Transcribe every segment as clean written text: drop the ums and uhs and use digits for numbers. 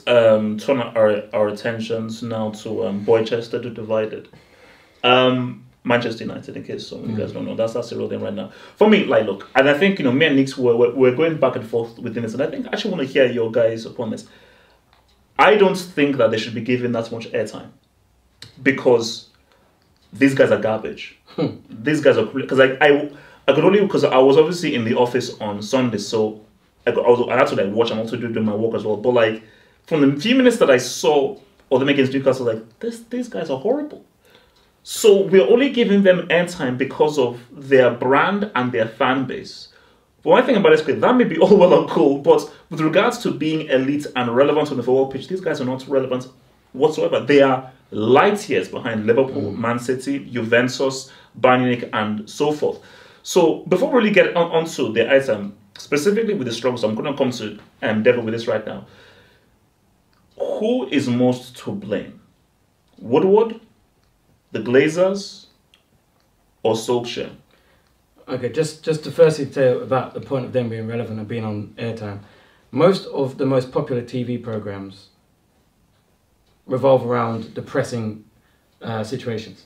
turn our attentions now to Boychester to Divided. Manchester United, in case some of you guys don't know, that's the real thing right now. For me, like, look, and I think, me and Nick's we're going back and forth within this, and I think I actually want to hear your guys upon this. I don't think that they should be given that much airtime because these guys are garbage. These guys are, because I could only, because I was obviously in the office on Sunday, so I had to like watch and also do my work as well. But like from the few minutes that I saw or them against Newcastle, like these guys are horrible. So we're only giving them airtime because of their brand and their fan base. But one thing about this, that may be all well and cool, but with regards to being elite and relevant on the football pitch, these guys are not relevant whatsoever. They are light years behind Liverpool, Man City, Juventus, Bayern Munich, and so forth. So before we really get onto the item, specifically with the struggles, I'm going to come to Devo with this right now. Who is most to blame? Woodward, the Glazers, or Solskjaer? Okay, just to firstly tell about the point of them being relevant and being on airtime. Most of the most popular TV programs revolve around depressing situations,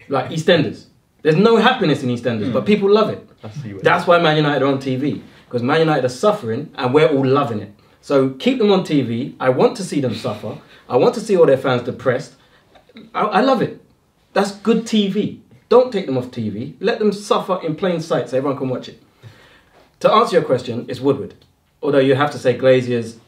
like EastEnders. There's no happiness in EastEnders, but people love it. That's why Man United are on TV, because Man United are suffering and we're all loving it. So keep them on TV. I want to see them suffer. I want to see all their fans depressed. I love it. That's good TV. Don't take them off TV. Let them suffer in plain sight so everyone can watch it. To answer your question, it's Woodward. Although you have to say Glaziers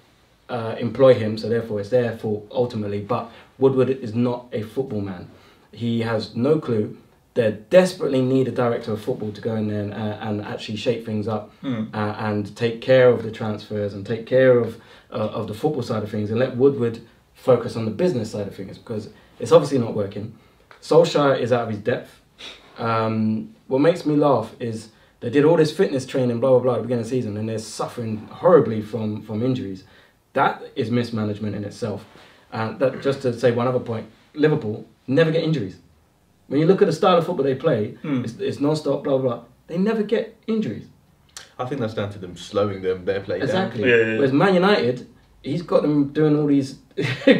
employ him, so therefore it's their fault ultimately. But Woodward is not a football man. He has no clue. They desperately need a director of football to go in there and actually shake things up and take care of the transfers and take care of the football side of things and let Woodward focus on the business side of things, because it's obviously not working. Solskjaer is out of his depth. What makes me laugh is they did all this fitness training, blah, blah, blah, at the beginning of the season, and they're suffering horribly from injuries. That is mismanagement in itself. And that, just to say one other point, Liverpool never get injuries. When you look at the style of football they play, it's non-stop, blah, blah, blah. They never get injuries. I think that's down to them slowing their play down. Exactly. Yeah. Whereas Man United, he's got them doing all these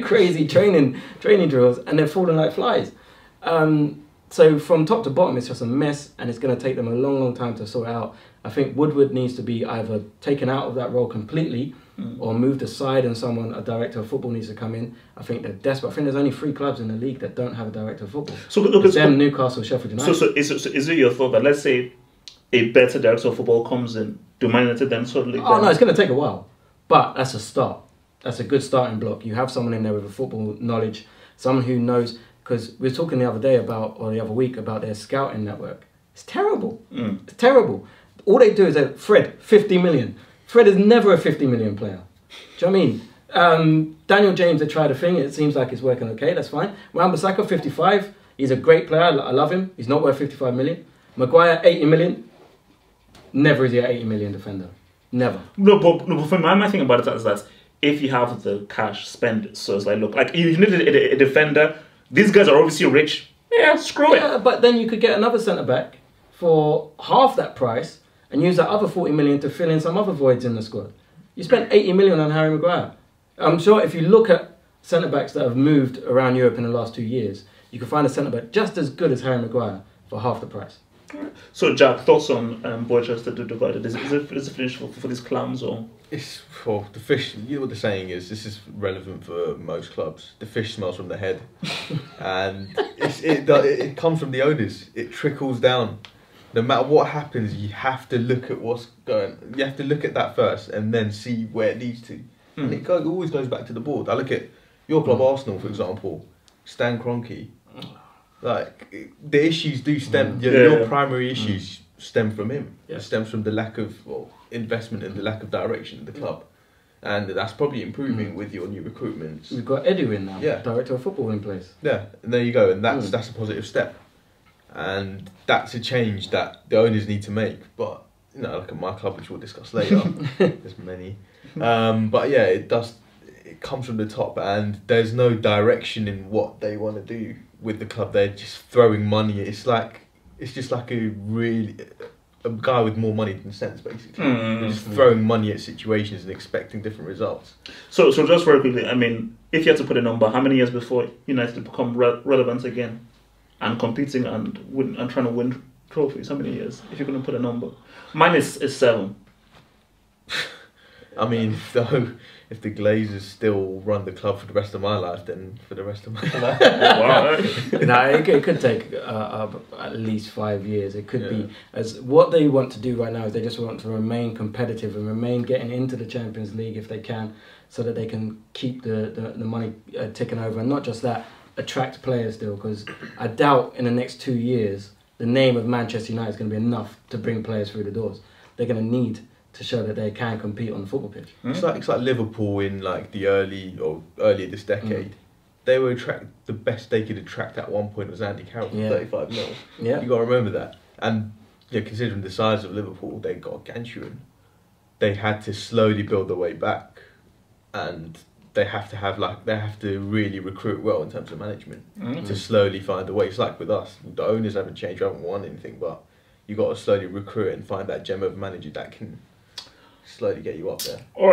crazy training drills, and they're falling like flies. So from top to bottom, it's just a mess, and it's going to take them a long, long time to sort out. I think Woodward needs to be either taken out of that role completely or moved aside, and a director of football needs to come in. I think they're desperate. I think there's only 3 clubs in the league that don't have a director of football. So look, it's them, Newcastle, Sheffield United. So is it your thought that, let's say a better director of football comes in, do Man United then suddenly... Oh, no, it's going to take a while. But that's a start. That's a good starting block. You have someone in there with a football knowledge, someone who knows... Because we were talking the other week about their scouting network. It's terrible. It's terrible. All they do is say, Fred, 50 million. Fred is never a 50 million player. Do you know what I mean? Daniel James, they tried a thing. It seems like it's working okay. That's fine. Wan-Bissaka, 55. He's a great player. I love him. He's not worth 55 million. Maguire, 80 million. Never is he an 80 million defender. Never. No, but for me, my thing about it is that if you have the cash, spend it. So it's like, look, like you need a defender. These guys are obviously rich. Yeah, screw it. Yeah, but then you could get another centre-back for half that price and use that other 40 million to fill in some other voids in the squad. You spent 80 million on Harry Maguire. I'm sure if you look at centre-backs that have moved around Europe in the last 2 years, you can find a centre-back just as good as Harry Maguire for half the price. So, Jack, thoughts on Boychester to Divided? Is it finished for these clowns, or...? It's for the fish. You know what the saying is. This is relevant for most clubs. The fish smells from the head, and it comes from the owners. It trickles down. No matter what happens, you have to look at what's going. You have to look at that first, and then see where it leads to. And it always goes back to the board. I look at your club, Arsenal, for example. Stan Kroenke. Like the issues do stem. Your primary issues stem from him. Yeah. It stems from the lack of investment and the lack of direction in the club, and that's probably improving with your new recruitments. We've got Edu in now, director of football in place. Yeah, and there you go, and that's a positive step, and that's a change that the owners need to make. But like at my club, which we'll discuss later, there's many, but yeah, it does. It comes from the top, and there's no direction in what they want to do with the club. They're just throwing money. It's just like a really a guy with more money than sense, basically. Mm. They're just throwing money at situations and expecting different results. So just very quickly, I mean, if you had to put a number, how many years before United become relevant again and competing and trying to win trophies? How many years? If you're going to put a number, mine is 7. I mean, though, if the Glazers still run the club for the rest of my life, then for the rest of my life. Wow. No, it could take at least 5 years. It could be, as what they want to do right now is they just want to remain competitive and remain getting into the Champions League if they can, so that they can keep the money ticking over, and not just that, attract players still, because I doubt in the next 2 years the name of Manchester United is going to be enough to bring players through the doors. They're going to need to show that they can compete on the football pitch. It's like Liverpool in like the earlier this decade. They were the best they could attract at one point was Andy Carroll for 35 mil. Yeah, You got to remember that. And considering the size of Liverpool, they got Ganchuan. They had to slowly build their way back, and they have to really recruit well in terms of management to slowly find a way. It's like with us, the owners haven't changed, we haven't won anything, but you got to slowly recruit and find that gem of manager that can slowly get you up there. All right.